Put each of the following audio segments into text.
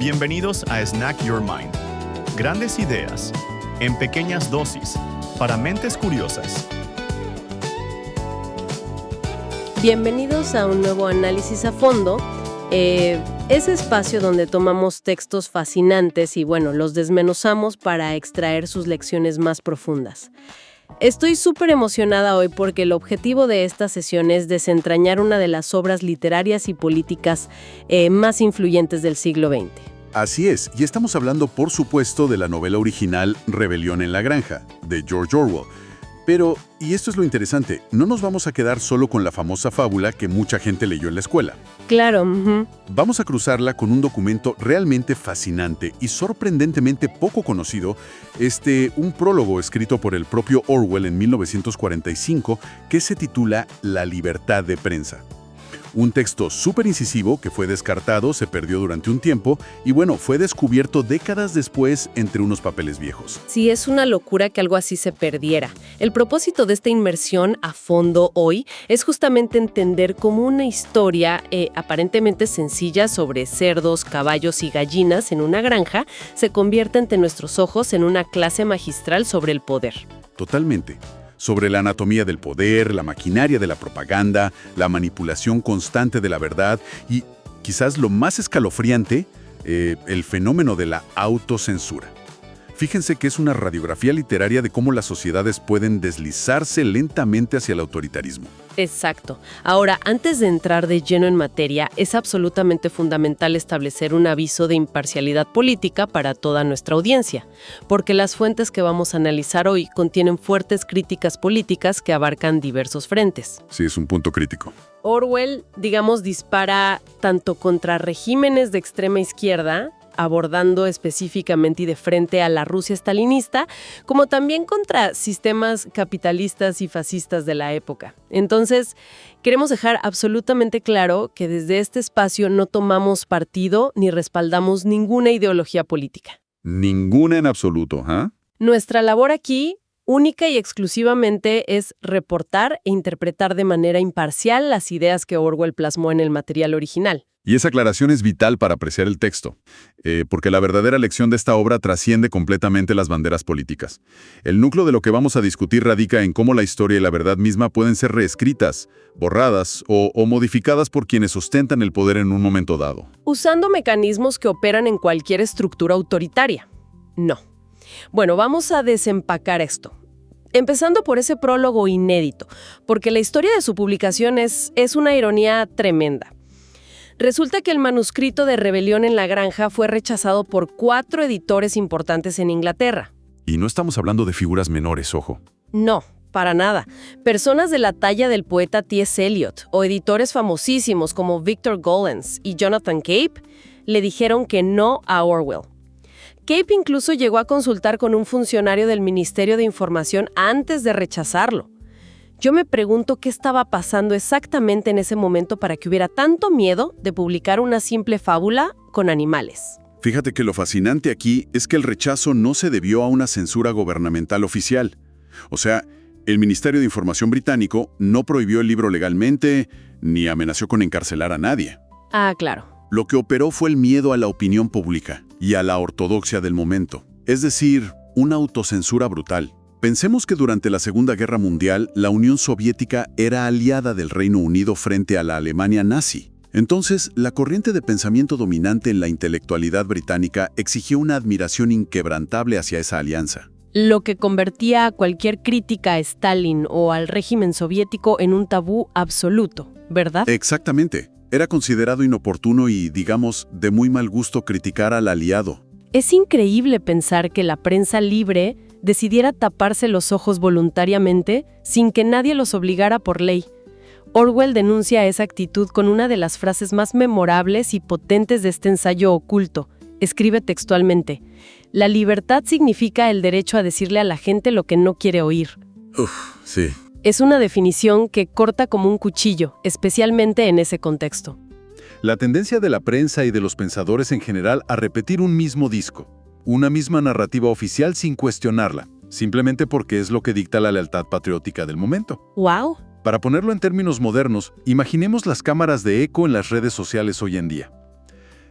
Bienvenidos a Snack Your Mind. Grandes ideas, en pequeñas dosis, para mentes curiosas. Bienvenidos a un nuevo análisis a fondo. Ese espacio donde tomamos textos fascinantes y, los desmenuzamos para extraer sus lecciones más profundas. Estoy súper emocionada hoy porque el objetivo de esta sesión es desentrañar una de las obras literarias y políticas más influyentes del siglo XX. Así es, y estamos hablando, por supuesto, de la novela original Rebelión en la Granja, de George Orwell. Pero, y esto es lo interesante, no nos vamos a quedar solo con la famosa fábula que mucha gente leyó en la escuela. Claro. Vamos a cruzarla con un documento realmente fascinante y sorprendentemente poco conocido, un prólogo escrito por el propio Orwell en 1945 que se titula La libertad de prensa. Un texto súper incisivo que fue descartado, se perdió durante un tiempo y fue descubierto décadas después entre unos papeles viejos. Sí, es una locura que algo así se perdiera. El propósito de esta inmersión a fondo hoy es justamente entender cómo una historia aparentemente sencilla sobre cerdos, caballos y gallinas en una granja se convierte ante nuestros ojos en una clase magistral sobre el poder. Totalmente. Sobre la anatomía del poder, la maquinaria de la propaganda, la manipulación constante de la verdad y, quizás lo más escalofriante, el fenómeno de la autocensura. Fíjense que es una radiografía literaria de cómo las sociedades pueden deslizarse lentamente hacia el autoritarismo. Exacto. Ahora, antes de entrar de lleno en materia, es absolutamente fundamental establecer un aviso de imparcialidad política para toda nuestra audiencia, porque las fuentes que vamos a analizar hoy contienen fuertes críticas políticas que abarcan diversos frentes. Sí, es un punto crítico. Orwell, dispara tanto contra regímenes de extrema izquierda, abordando específicamente y de frente a la Rusia stalinista, como también contra sistemas capitalistas y fascistas de la época. Entonces, queremos dejar absolutamente claro que desde este espacio no tomamos partido ni respaldamos ninguna ideología política. Ninguna en absoluto, ¿ah? Nuestra labor aquí, única y exclusivamente, es reportar e interpretar de manera imparcial las ideas que Orwell plasmó en el material original. Y esa aclaración es vital para apreciar el texto, porque la verdadera lección de esta obra trasciende completamente las banderas políticas. El núcleo de lo que vamos a discutir radica en cómo la historia y la verdad misma pueden ser reescritas, borradas o modificadas por quienes ostentan el poder en un momento dado. Usando mecanismos que operan en cualquier estructura autoritaria. No. Vamos a desempacar esto. Empezando por ese prólogo inédito, porque la historia de su publicación es una ironía tremenda. Resulta que el manuscrito de Rebelión en la Granja fue rechazado por 4 editores importantes en Inglaterra. Y no estamos hablando de figuras menores, ojo. No, para nada. Personas de la talla del poeta T.S. Eliot o editores famosísimos como Victor Gollancz y Jonathan Cape le dijeron que no a Orwell. Cape incluso llegó a consultar con un funcionario del Ministerio de Información antes de rechazarlo. Yo me pregunto qué estaba pasando exactamente en ese momento para que hubiera tanto miedo de publicar una simple fábula con animales. Fíjate que lo fascinante aquí es que el rechazo no se debió a una censura gubernamental oficial. O sea, el Ministerio de Información británico no prohibió el libro legalmente ni amenazó con encarcelar a nadie. Ah, claro. Lo que operó fue el miedo a la opinión pública y a la ortodoxia del momento. Es decir, una autocensura brutal. Pensemos que durante la Segunda Guerra Mundial, la Unión Soviética era aliada del Reino Unido frente a la Alemania nazi. Entonces, la corriente de pensamiento dominante en la intelectualidad británica exigió una admiración inquebrantable hacia esa alianza. Lo que convertía a cualquier crítica a Stalin o al régimen soviético en un tabú absoluto, ¿verdad? Exactamente. Era considerado inoportuno y, de muy mal gusto criticar al aliado. Es increíble pensar que la prensa libre decidiera taparse los ojos voluntariamente sin que nadie los obligara por ley. Orwell denuncia esa actitud con una de las frases más memorables y potentes de este ensayo oculto. Escribe textualmente: "La libertad significa el derecho a decirle a la gente lo que no quiere oír". Sí. Es una definición que corta como un cuchillo, especialmente en ese contexto. La tendencia de la prensa y de los pensadores en general a repetir un mismo disco, una misma narrativa oficial sin cuestionarla, simplemente porque es lo que dicta la lealtad patriótica del momento. ¡Wow! Para ponerlo en términos modernos, imaginemos las cámaras de eco en las redes sociales hoy en día.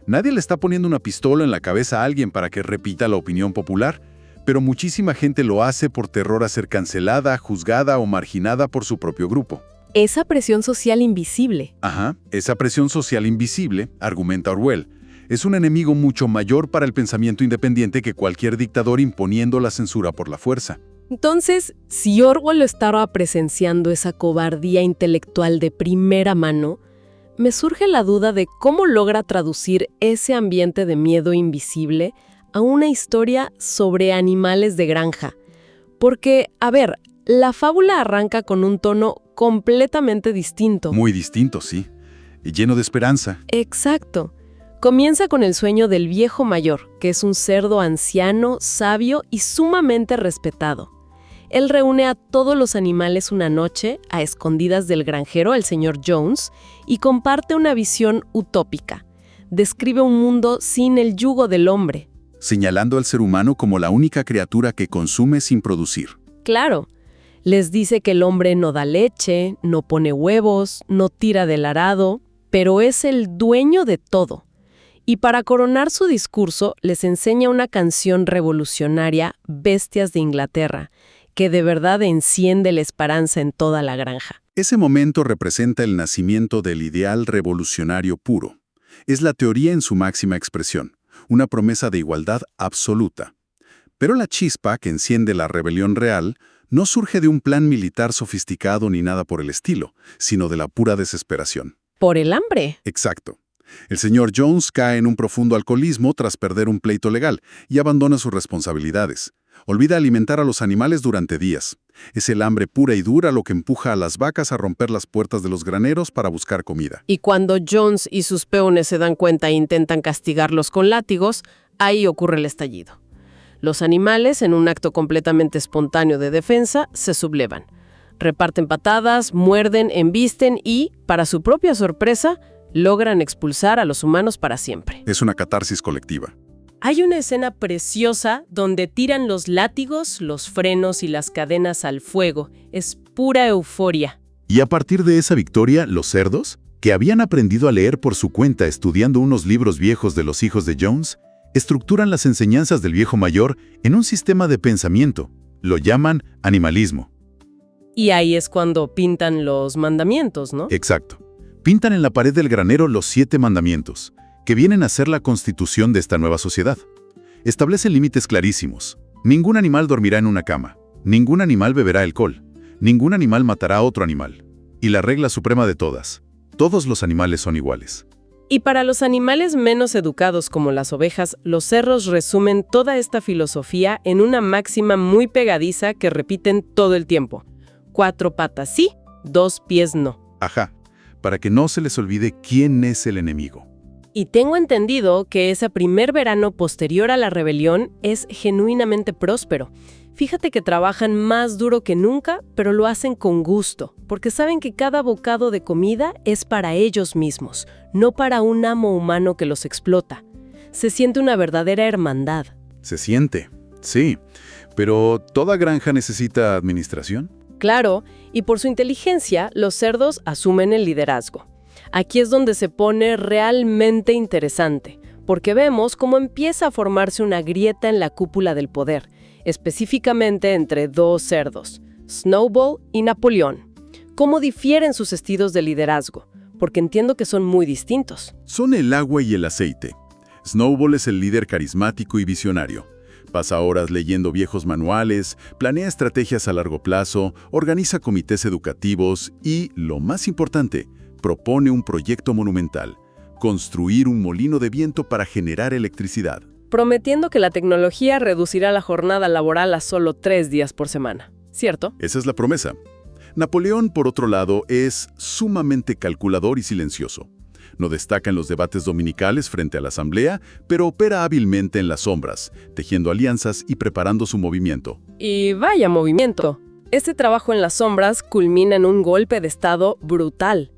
Nadie le está poniendo una pistola en la cabeza a alguien para que repita la opinión popular, pero muchísima gente lo hace por terror a ser cancelada, juzgada o marginada por su propio grupo. Esa presión social invisible. Ajá, esa presión social invisible, argumenta Orwell, es un enemigo mucho mayor para el pensamiento independiente que cualquier dictador imponiendo la censura por la fuerza. Entonces, si Orwell estaba presenciando esa cobardía intelectual de primera mano, me surge la duda de cómo logra traducir ese ambiente de miedo invisible a una historia sobre animales de granja. Porque, a ver, la fábula arranca con un tono completamente distinto. Muy distinto, sí, y lleno de esperanza. Exacto. Comienza con el sueño del viejo mayor, que es un cerdo anciano, sabio y sumamente respetado. Él reúne a todos los animales una noche, a escondidas del granjero, el señor Jones, y comparte una visión utópica. Describe un mundo sin el yugo del hombre. Señalando al ser humano como la única criatura que consume sin producir. Claro, les dice que el hombre no da leche, no pone huevos, no tira del arado, pero es el dueño de todo. Y para coronar su discurso, les enseña una canción revolucionaria, Bestias de Inglaterra, que de verdad enciende la esperanza en toda la granja. Ese momento representa el nacimiento del ideal revolucionario puro. Es la teoría en su máxima expresión, una promesa de igualdad absoluta. Pero la chispa que enciende la rebelión real no surge de un plan militar sofisticado ni nada por el estilo, sino de la pura desesperación. ¿Por el hambre? Exacto. El señor Jones cae en un profundo alcoholismo tras perder un pleito legal y abandona sus responsabilidades. Olvida alimentar a los animales durante días. Es el hambre pura y dura lo que empuja a las vacas a romper las puertas de los graneros para buscar comida. Y cuando Jones y sus peones se dan cuenta e intentan castigarlos con látigos, ahí ocurre el estallido. Los animales, en un acto completamente espontáneo de defensa, se sublevan. Reparten patadas, muerden, embisten y, para su propia sorpresa, logran expulsar a los humanos para siempre. Es una catarsis colectiva. Hay una escena preciosa donde tiran los látigos, los frenos y las cadenas al fuego. Es pura euforia. Y a partir de esa victoria, los cerdos, que habían aprendido a leer por su cuenta estudiando unos libros viejos de los hijos de Jones, estructuran las enseñanzas del viejo mayor en un sistema de pensamiento. Lo llaman animalismo. Y ahí es cuando pintan los mandamientos, ¿no? Exacto. Pintan en la pared del granero los 7 mandamientos, que vienen a ser la constitución de esta nueva sociedad. Establecen límites clarísimos. Ningún animal dormirá en una cama. Ningún animal beberá alcohol. Ningún animal matará a otro animal. Y la regla suprema de todas: todos los animales son iguales. Y para los animales menos educados como las ovejas, los cerros resumen toda esta filosofía en una máxima muy pegadiza que repiten todo el tiempo. 4 patas sí, 2 pies no. Ajá, para que no se les olvide quién es el enemigo. Y tengo entendido que ese primer verano posterior a la rebelión es genuinamente próspero. Fíjate que trabajan más duro que nunca, pero lo hacen con gusto, porque saben que cada bocado de comida es para ellos mismos, no para un amo humano que los explota. Se siente una verdadera hermandad. Se siente, sí, pero ¿toda granja necesita administración? Claro, y por su inteligencia, los cerdos asumen el liderazgo. Aquí es donde se pone realmente interesante, porque vemos cómo empieza a formarse una grieta en la cúpula del poder, específicamente entre 2 cerdos, Snowball y Napoleón. ¿Cómo difieren sus estilos de liderazgo? Porque entiendo que son muy distintos. Son el agua y el aceite. Snowball es el líder carismático y visionario. Pasa horas leyendo viejos manuales, planea estrategias a largo plazo, organiza comités educativos y, lo más importante, propone un proyecto monumental: construir un molino de viento para generar electricidad. Prometiendo que la tecnología reducirá la jornada laboral a solo 3 días por semana, ¿cierto? Esa es la promesa. Napoleón, por otro lado, es sumamente calculador y silencioso. No destaca en los debates dominicales frente a la asamblea, pero opera hábilmente en las sombras, tejiendo alianzas y preparando su movimiento. Y vaya movimiento. Este trabajo en las sombras culmina en un golpe de estado brutal,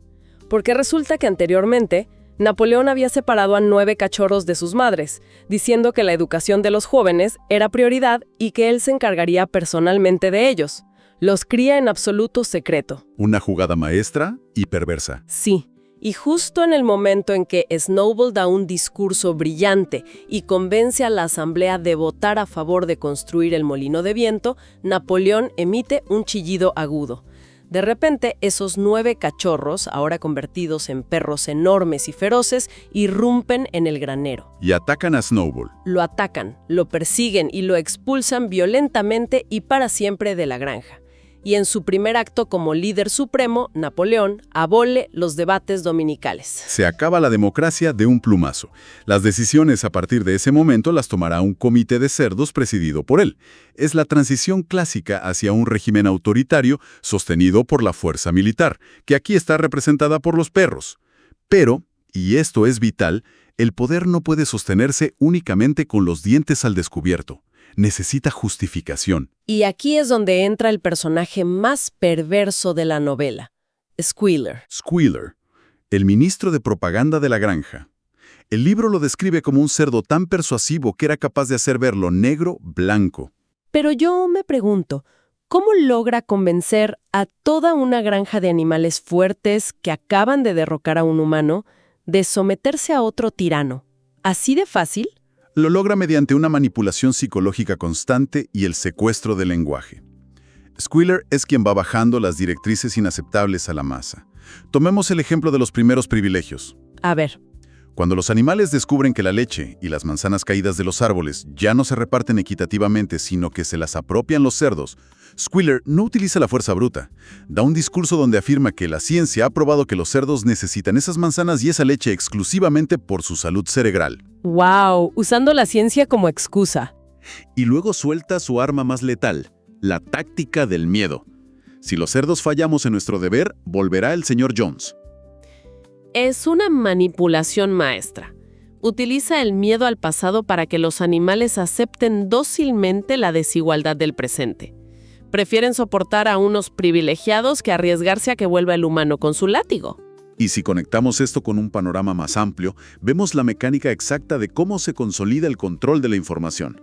porque resulta que anteriormente Napoleón había separado a 9 cachorros de sus madres, diciendo que la educación de los jóvenes era prioridad y que él se encargaría personalmente de ellos. Los cría en absoluto secreto. Una jugada maestra y perversa. Sí, Y justo en el momento en que Snowball da un discurso brillante y convence a la asamblea de votar a favor de construir el molino de viento, Napoleón emite un chillido agudo. De repente, esos 9 cachorros, ahora convertidos en perros enormes y feroces, irrumpen en el granero. Y atacan a Snowball. Lo atacan, lo persiguen y lo expulsan violentamente y para siempre de la granja. Y en su primer acto como líder supremo, Napoleón abole los debates dominicales. Se acaba la democracia de un plumazo. Las decisiones a partir de ese momento las tomará un comité de cerdos presidido por él. Es la transición clásica hacia un régimen autoritario sostenido por la fuerza militar, que aquí está representada por los perros. Pero, y esto es vital, el poder no puede sostenerse únicamente con los dientes al descubierto. Necesita justificación. Y aquí es donde entra el personaje más perverso de la novela, Squealer. Squealer, el ministro de propaganda de la granja. El libro lo describe como un cerdo tan persuasivo que era capaz de hacer ver lo negro blanco. Pero yo me pregunto, ¿cómo logra convencer a toda una granja de animales fuertes que acaban de derrocar a un humano de someterse a otro tirano? ¿Así de fácil? Lo logra mediante una manipulación psicológica constante y el secuestro del lenguaje. Squealer es quien va bajando las directrices inaceptables a la masa. Tomemos el ejemplo de los primeros privilegios. A ver. Cuando los animales descubren que la leche y las manzanas caídas de los árboles ya no se reparten equitativamente, sino que se las apropian los cerdos, Squealer no utiliza la fuerza bruta. Da un discurso donde afirma que la ciencia ha probado que los cerdos necesitan esas manzanas y esa leche exclusivamente por su salud cerebral. ¡Wow! Usando la ciencia como excusa. Y luego suelta su arma más letal, la táctica del miedo. Si los cerdos fallamos en nuestro deber, volverá el señor Jones. Es una manipulación maestra. Utiliza el miedo al pasado para que los animales acepten dócilmente la desigualdad del presente. Prefieren soportar a unos privilegiados que arriesgarse a que vuelva el humano con su látigo. Y si conectamos esto con un panorama más amplio, vemos la mecánica exacta de cómo se consolida el control de la información.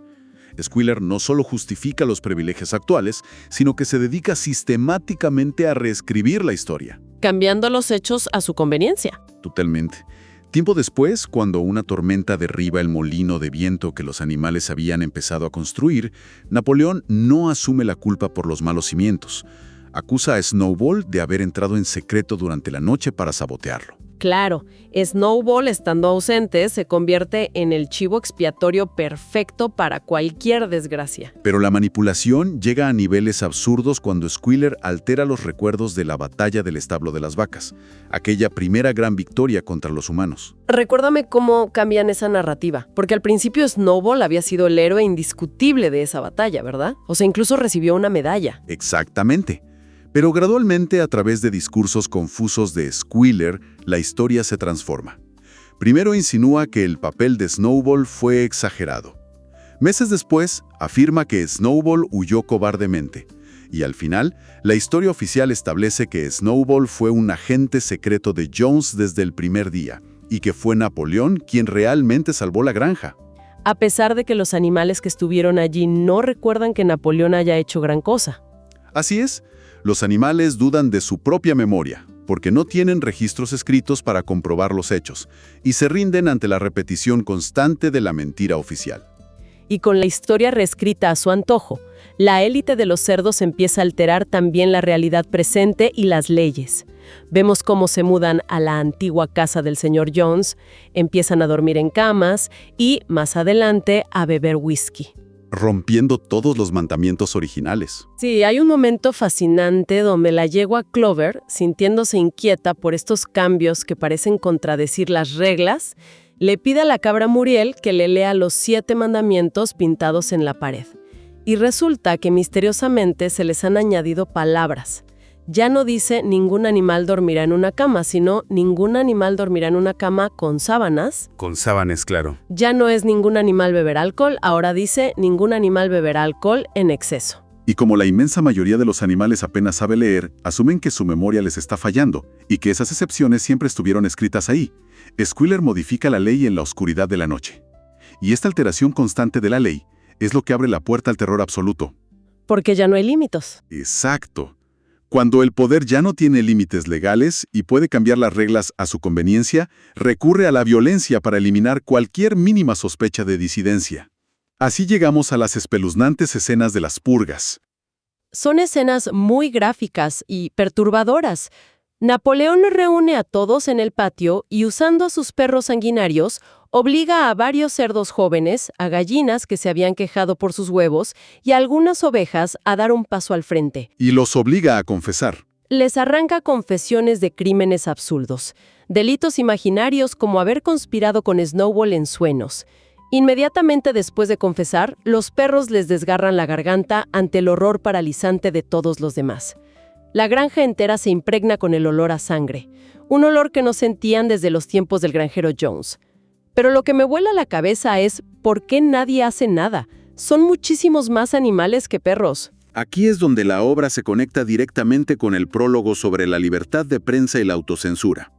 Squealer no solo justifica los privilegios actuales, sino que se dedica sistemáticamente a reescribir la historia. Cambiando los hechos a su conveniencia. Totalmente. Tiempo después, cuando una tormenta derriba el molino de viento que los animales habían empezado a construir, Napoleón no asume la culpa por los malos cimientos. Acusa a Snowball de haber entrado en secreto durante la noche para sabotearlo. Claro, Snowball, estando ausente, se convierte en el chivo expiatorio perfecto para cualquier desgracia. Pero la manipulación llega a niveles absurdos cuando Squealer altera los recuerdos de la batalla del establo de las vacas, aquella primera gran victoria contra los humanos. Recuérdame cómo cambian esa narrativa, porque al principio Snowball había sido el héroe indiscutible de esa batalla, ¿verdad? O sea, incluso recibió una medalla. Exactamente. Pero gradualmente, a través de discursos confusos de Squealer, la historia se transforma. Primero insinúa que el papel de Snowball fue exagerado. Meses después, afirma que Snowball huyó cobardemente. Y al final, la historia oficial establece que Snowball fue un agente secreto de Jones desde el primer día, y que fue Napoleón quien realmente salvó la granja. A pesar de que los animales que estuvieron allí no recuerdan que Napoleón haya hecho gran cosa. Así es. Los animales dudan de su propia memoria, porque no tienen registros escritos para comprobar los hechos, y se rinden ante la repetición constante de la mentira oficial. Y con la historia reescrita a su antojo, la élite de los cerdos empieza a alterar también la realidad presente y las leyes. Vemos cómo se mudan a la antigua casa del señor Jones, empiezan a dormir en camas y, más adelante, a beber whisky. Rompiendo todos los mandamientos originales. Sí, hay un momento fascinante donde la yegua Clover, sintiéndose inquieta por estos cambios que parecen contradecir las reglas, le pide a la cabra Muriel que le lea los 7 mandamientos pintados en la pared. Y resulta que misteriosamente se les han añadido palabras. Ya no dice ningún animal dormirá en una cama, sino ningún animal dormirá en una cama con sábanas. Con sábanas, claro. Ya no es ningún animal beberá alcohol, ahora dice ningún animal beberá alcohol en exceso. Y como la inmensa mayoría de los animales apenas sabe leer, asumen que su memoria les está fallando y que esas excepciones siempre estuvieron escritas ahí. Squealer modifica la ley en la oscuridad de la noche. Y esta alteración constante de la ley es lo que abre la puerta al terror absoluto. Porque ya no hay límites. Exacto. Cuando el poder ya no tiene límites legales y puede cambiar las reglas a su conveniencia, recurre a la violencia para eliminar cualquier mínima sospecha de disidencia. Así llegamos a las espeluznantes escenas de las purgas. Son escenas muy gráficas y perturbadoras. Napoleón reúne a todos en el patio y, usando a sus perros sanguinarios, obliga a varios cerdos jóvenes, a gallinas que se habían quejado por sus huevos y a algunas ovejas a dar un paso al frente. Y los obliga a confesar. Les arranca confesiones de crímenes absurdos, delitos imaginarios como haber conspirado con Snowball en sueños. Inmediatamente después de confesar, los perros les desgarran la garganta ante el horror paralizante de todos los demás. La granja entera se impregna con el olor a sangre, un olor que no sentían desde los tiempos del granjero Jones. Pero lo que me vuela la cabeza es ¿por qué nadie hace nada? Son muchísimos más animales que perros. Aquí es donde la obra se conecta directamente con el prólogo sobre la libertad de prensa y la autocensura.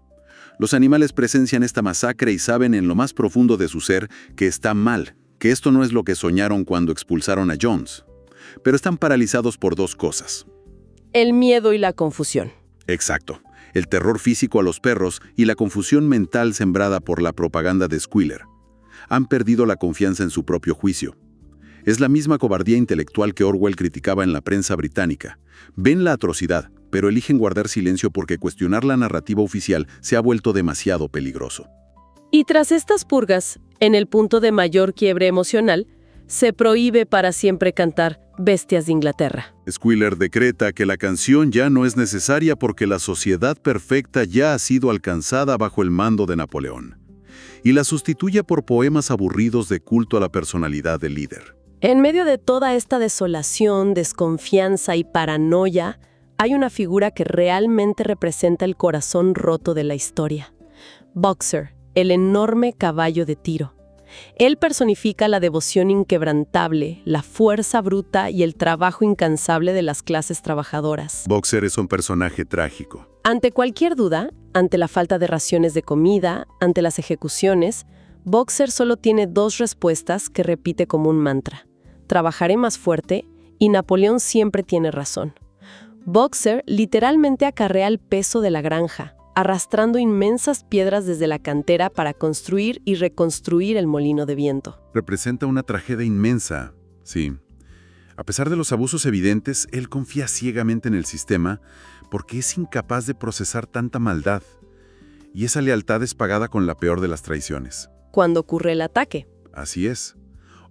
Los animales presencian esta masacre y saben en lo más profundo de su ser que está mal, que esto no es lo que soñaron cuando expulsaron a Jones. Pero están paralizados por dos cosas. El miedo y la confusión. Exacto. El terror físico a los perros y la confusión mental sembrada por la propaganda de Squealer. Han perdido la confianza en su propio juicio. Es la misma cobardía intelectual que Orwell criticaba en la prensa británica. Ven la atrocidad, pero eligen guardar silencio porque cuestionar la narrativa oficial se ha vuelto demasiado peligroso. Y tras estas purgas, en el punto de mayor quiebre emocional, se prohíbe para siempre cantar Bestias de Inglaterra. Squealer decreta que la canción ya no es necesaria porque la sociedad perfecta ya ha sido alcanzada bajo el mando de Napoleón, y la sustituye por poemas aburridos de culto a la personalidad del líder. En medio de toda esta desolación, desconfianza y paranoia, hay una figura que realmente representa el corazón roto de la historia. Boxer, el enorme caballo de tiro. Él personifica la devoción inquebrantable, la fuerza bruta y el trabajo incansable de las clases trabajadoras. Boxer es un personaje trágico. Ante cualquier duda, ante la falta de raciones de comida, ante las ejecuciones, Boxer solo tiene dos respuestas que repite como un mantra. Trabajaré más fuerte y Napoleón siempre tiene razón. Boxer literalmente acarrea el peso de la granja, arrastrando inmensas piedras desde la cantera para construir y reconstruir el molino de viento. Representa una tragedia inmensa, sí. A pesar de los abusos evidentes, él confía ciegamente en el sistema porque es incapaz de procesar tanta maldad. Y esa lealtad es pagada con la peor de las traiciones. Cuando ocurre el ataque. Así es.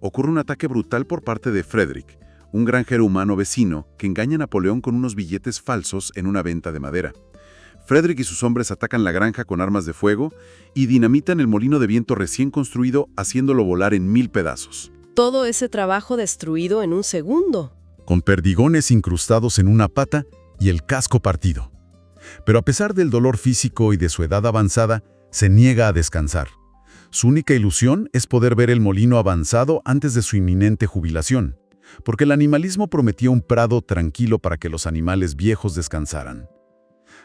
Ocurre un ataque brutal por parte de Frederick, un granjero humano vecino que engaña a Napoleón con unos billetes falsos en una venta de madera. Frederick y sus hombres atacan la granja con armas de fuego y dinamitan el molino de viento recién construido, haciéndolo volar en 1000 pedazos. Todo ese trabajo destruido en un segundo. Con perdigones incrustados en una pata y el casco partido. Pero a pesar del dolor físico y de su edad avanzada, se niega a descansar. Su única ilusión es poder ver el molino avanzado antes de su inminente jubilación, porque el animalismo prometía un prado tranquilo para que los animales viejos descansaran.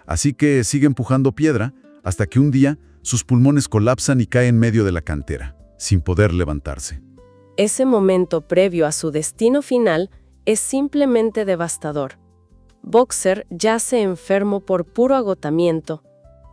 Así que sigue empujando piedra hasta que un día sus pulmones colapsan y cae en medio de la cantera, sin poder levantarse. Ese momento previo a su destino final es simplemente devastador. Boxer yace enfermo por puro agotamiento.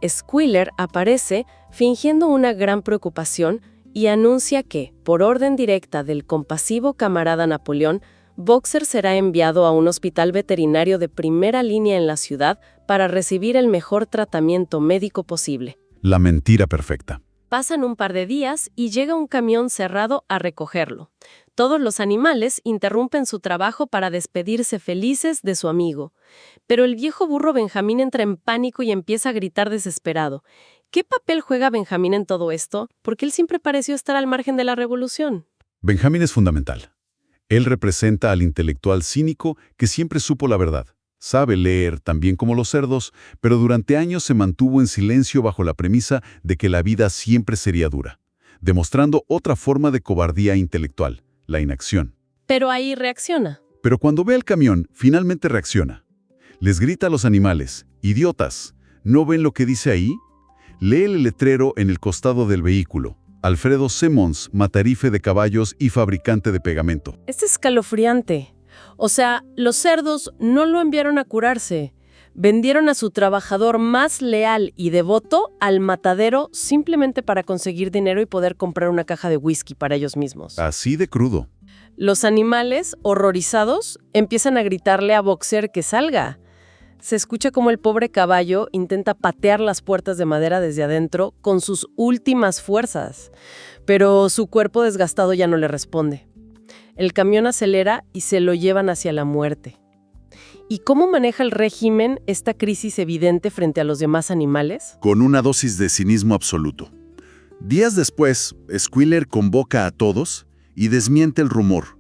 Squealer aparece fingiendo una gran preocupación y anuncia que, por orden directa del compasivo camarada Napoleón, Boxer será enviado a un hospital veterinario de primera línea en la ciudad para recibir el mejor tratamiento médico posible. La mentira perfecta. Pasan un par de días y llega un camión cerrado a recogerlo. Todos los animales interrumpen su trabajo para despedirse felices de su amigo. Pero el viejo burro Benjamín entra en pánico y empieza a gritar desesperado. ¿Qué papel juega Benjamín en todo esto? Porque él siempre pareció estar al margen de la revolución. Benjamín es fundamental. Él representa al intelectual cínico que siempre supo la verdad. Sabe leer también como los cerdos, pero durante años se mantuvo en silencio bajo la premisa de que la vida siempre sería dura, demostrando otra forma de cobardía intelectual, la inacción. Pero ahí reacciona. Pero cuando ve el camión, finalmente reacciona. Les grita a los animales, idiotas, ¿no ven lo que dice ahí? Lee el letrero en el costado del vehículo. Alfredo Simmons, matarife de caballos y fabricante de pegamento. Es escalofriante. O sea, los cerdos no lo enviaron a curarse. Vendieron a su trabajador más leal y devoto al matadero simplemente para conseguir dinero y poder comprar una caja de whisky para ellos mismos. Así de crudo. Los animales, horrorizados, empiezan a gritarle a Boxer que salga. Se escucha como el pobre caballo intenta patear las puertas de madera desde adentro con sus últimas fuerzas, pero su cuerpo desgastado ya no le responde. El camión acelera y se lo llevan hacia la muerte. ¿Y cómo maneja el régimen esta crisis evidente frente a los demás animales? Con una dosis de cinismo absoluto. Días después, Squealer convoca a todos y desmiente el rumor.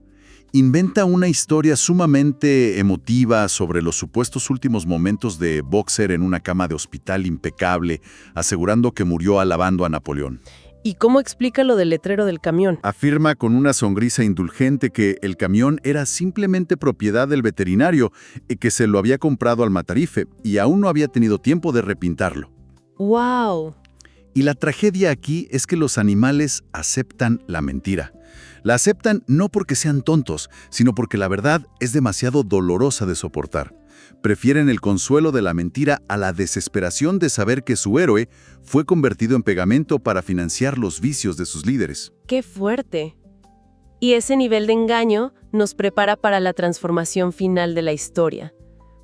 Inventa una historia sumamente emotiva sobre los supuestos últimos momentos de Boxer en una cama de hospital impecable, asegurando que murió alabando a Napoleón. ¿Y cómo explica lo del letrero del camión? Afirma con una sonrisa indulgente que el camión era simplemente propiedad del veterinario y que se lo había comprado al matarife y aún no había tenido tiempo de repintarlo. ¡Wow! Y la tragedia aquí es que los animales aceptan la mentira. La aceptan no porque sean tontos, sino porque la verdad es demasiado dolorosa de soportar. Prefieren el consuelo de la mentira a la desesperación de saber que su héroe fue convertido en pegamento para financiar los vicios de sus líderes. ¡Qué fuerte! Y ese nivel de engaño nos prepara para la transformación final de la historia.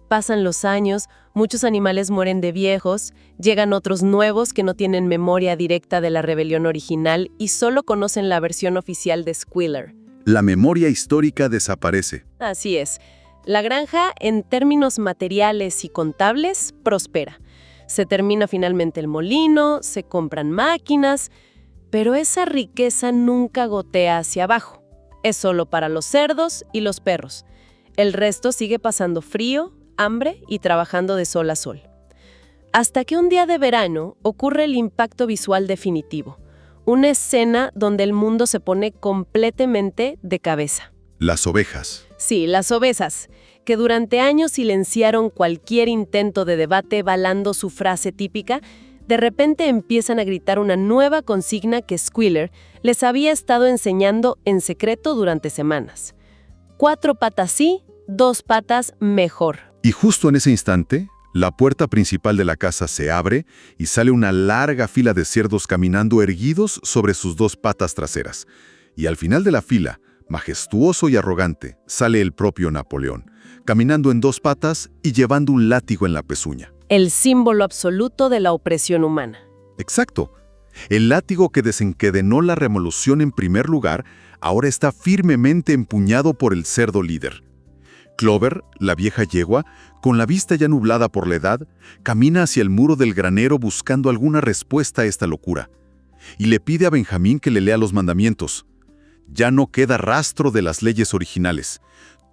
Pasan los años, muchos animales mueren de viejos, llegan otros nuevos que no tienen memoria directa de la rebelión original y solo conocen la versión oficial de Squealer. La memoria histórica desaparece. Así es. La granja, en términos materiales y contables, prospera. Se termina finalmente el molino, se compran máquinas, pero esa riqueza nunca gotea hacia abajo. Es solo para los cerdos y los perros. El resto sigue pasando frío, hambre y trabajando de sol a sol. Hasta que un día de verano ocurre el impacto visual definitivo. Una escena donde el mundo se pone completamente de cabeza. Las ovejas. Sí, las ovejas, que durante años silenciaron cualquier intento de debate balando su frase típica, de repente empiezan a gritar una nueva consigna que Squealer les había estado enseñando en secreto durante semanas. 4 patas sí, 2 patas mejor. Y justo en ese instante, la puerta principal de la casa se abre y sale una larga fila de cerdos caminando erguidos sobre sus 2 patas traseras. Y al final de la fila, majestuoso y arrogante, sale el propio Napoleón, caminando en 2 patas y llevando un látigo en la pezuña. El símbolo absoluto de la opresión humana. Exacto. El látigo que desencadenó la revolución en primer lugar, ahora está firmemente empuñado por el cerdo líder. Clover, la vieja yegua, con la vista ya nublada por la edad, camina hacia el muro del granero buscando alguna respuesta a esta locura. Y le pide a Benjamín que le lea los mandamientos. Ya no queda rastro de las leyes originales.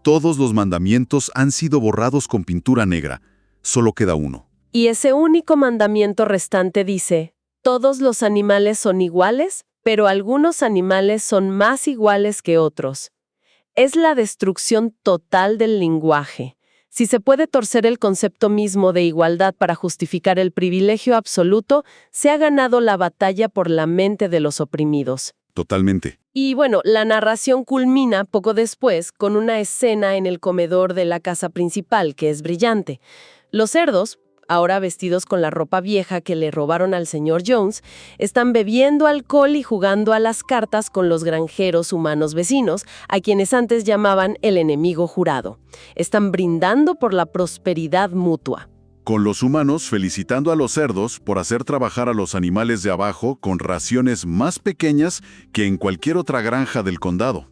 Todos los mandamientos han sido borrados con pintura negra. Solo queda uno. Y ese único mandamiento restante dice: todos los animales son iguales, pero algunos animales son más iguales que otros. Es la destrucción total del lenguaje. Si se puede torcer el concepto mismo de igualdad para justificar el privilegio absoluto, se ha ganado la batalla por la mente de los oprimidos. Totalmente. Y bueno, la narración culmina poco después con una escena en el comedor de la casa principal que es brillante. Los cerdos, ahora vestidos con la ropa vieja que le robaron al señor Jones, están bebiendo alcohol y jugando a las cartas con los granjeros humanos vecinos, a quienes antes llamaban el enemigo jurado. Están brindando por la prosperidad mutua. Con los humanos felicitando a los cerdos por hacer trabajar a los animales de abajo con raciones más pequeñas que en cualquier otra granja del condado.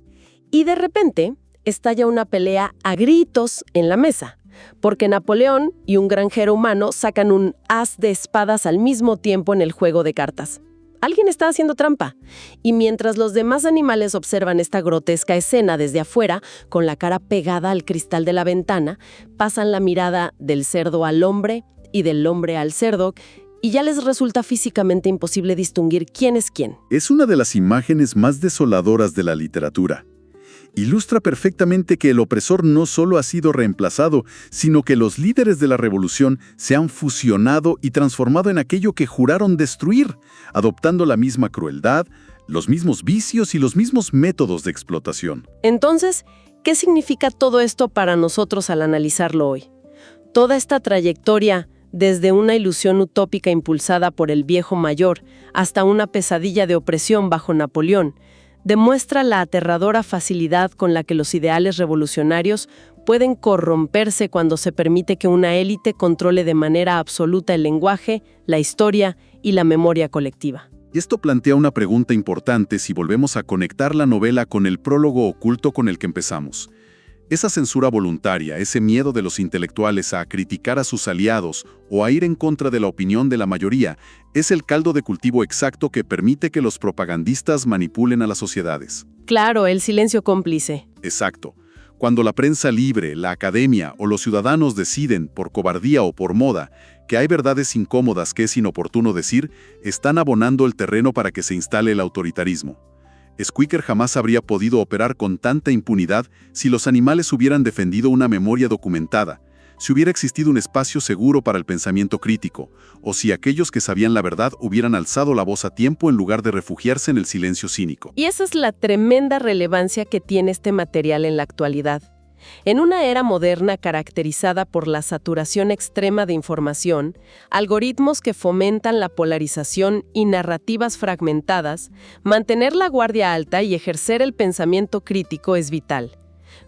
Y de repente, estalla una pelea a gritos en la mesa, porque Napoleón y un granjero humano sacan un as de espadas al mismo tiempo en el juego de cartas. Alguien está haciendo trampa. Y mientras los demás animales observan esta grotesca escena desde afuera, con la cara pegada al cristal de la ventana, pasan la mirada del cerdo al hombre y del hombre al cerdo, y ya les resulta físicamente imposible distinguir quién es quién. Es una de las imágenes más desoladoras de la literatura. Ilustra perfectamente que el opresor no solo ha sido reemplazado, sino que los líderes de la revolución se han fusionado y transformado en aquello que juraron destruir, adoptando la misma crueldad, los mismos vicios y los mismos métodos de explotación. Entonces, ¿qué significa todo esto para nosotros al analizarlo hoy? Toda esta trayectoria, desde una ilusión utópica impulsada por el viejo mayor hasta una pesadilla de opresión bajo Napoleón, demuestra la aterradora facilidad con la que los ideales revolucionarios pueden corromperse cuando se permite que una élite controle de manera absoluta el lenguaje, la historia y la memoria colectiva. Y esto plantea una pregunta importante si volvemos a conectar la novela con el prólogo oculto con el que empezamos. Esa censura voluntaria, ese miedo de los intelectuales a criticar a sus aliados o a ir en contra de la opinión de la mayoría, es el caldo de cultivo exacto que permite que los propagandistas manipulen a las sociedades. Claro, el silencio cómplice. Exacto. Cuando la prensa libre, la academia o los ciudadanos deciden, por cobardía o por moda, que hay verdades incómodas que es inoportuno decir, están abonando el terreno para que se instale el autoritarismo. Squeaker jamás habría podido operar con tanta impunidad si los animales hubieran defendido una memoria documentada, si hubiera existido un espacio seguro para el pensamiento crítico, o si aquellos que sabían la verdad hubieran alzado la voz a tiempo en lugar de refugiarse en el silencio cínico. Y esa es la tremenda relevancia que tiene este material en la actualidad. En una era moderna caracterizada por la saturación extrema de información, algoritmos que fomentan la polarización y narrativas fragmentadas, mantener la guardia alta y ejercer el pensamiento crítico es vital.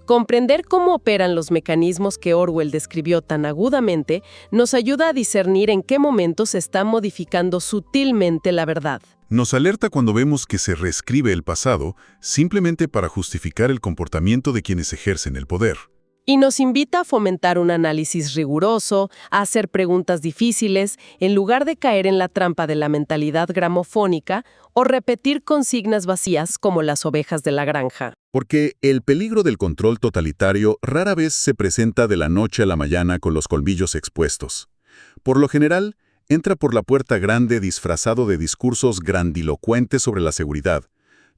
Comprender cómo operan los mecanismos que Orwell describió tan agudamente nos ayuda a discernir en qué momento se está modificando sutilmente la verdad. Nos alerta cuando vemos que se reescribe el pasado simplemente para justificar el comportamiento de quienes ejercen el poder. Y nos invita a fomentar un análisis riguroso, a hacer preguntas difíciles, en lugar de caer en la trampa de la mentalidad gramofónica o repetir consignas vacías como las ovejas de la granja. Porque el peligro del control totalitario rara vez se presenta de la noche a la mañana con los colmillos expuestos. Por lo general, entra por la puerta grande disfrazado de discursos grandilocuentes sobre la seguridad,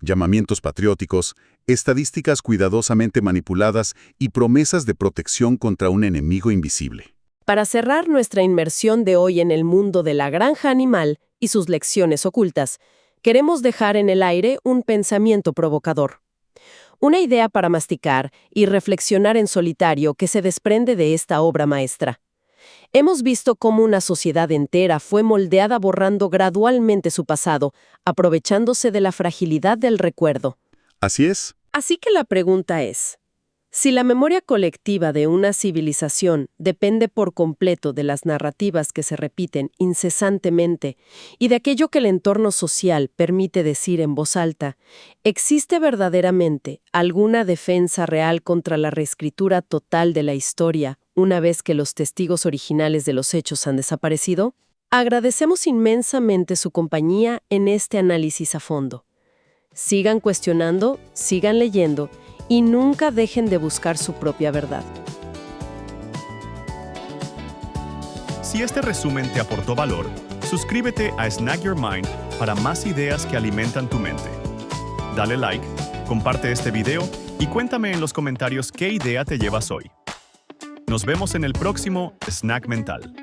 llamamientos patrióticos, estadísticas cuidadosamente manipuladas y promesas de protección contra un enemigo invisible. Para cerrar nuestra inmersión de hoy en el mundo de la granja animal y sus lecciones ocultas, queremos dejar en el aire un pensamiento provocador. Una idea para masticar y reflexionar en solitario que se desprende de esta obra maestra. Hemos visto cómo una sociedad entera fue moldeada borrando gradualmente su pasado, aprovechándose de la fragilidad del recuerdo. Así es. Así que la pregunta es, si la memoria colectiva de una civilización depende por completo de las narrativas que se repiten incesantemente y de aquello que el entorno social permite decir en voz alta, ¿existe verdaderamente alguna defensa real contra la reescritura total de la historia una vez que los testigos originales de los hechos han desaparecido? Agradecemos inmensamente su compañía en este análisis a fondo. Sigan cuestionando, sigan leyendo y nunca dejen de buscar su propia verdad. Si este resumen te aportó valor, suscríbete a Snack Your Mind para más ideas que alimentan tu mente. Dale like, comparte este video y cuéntame en los comentarios qué idea te llevas hoy. Nos vemos en el próximo Snack Mental.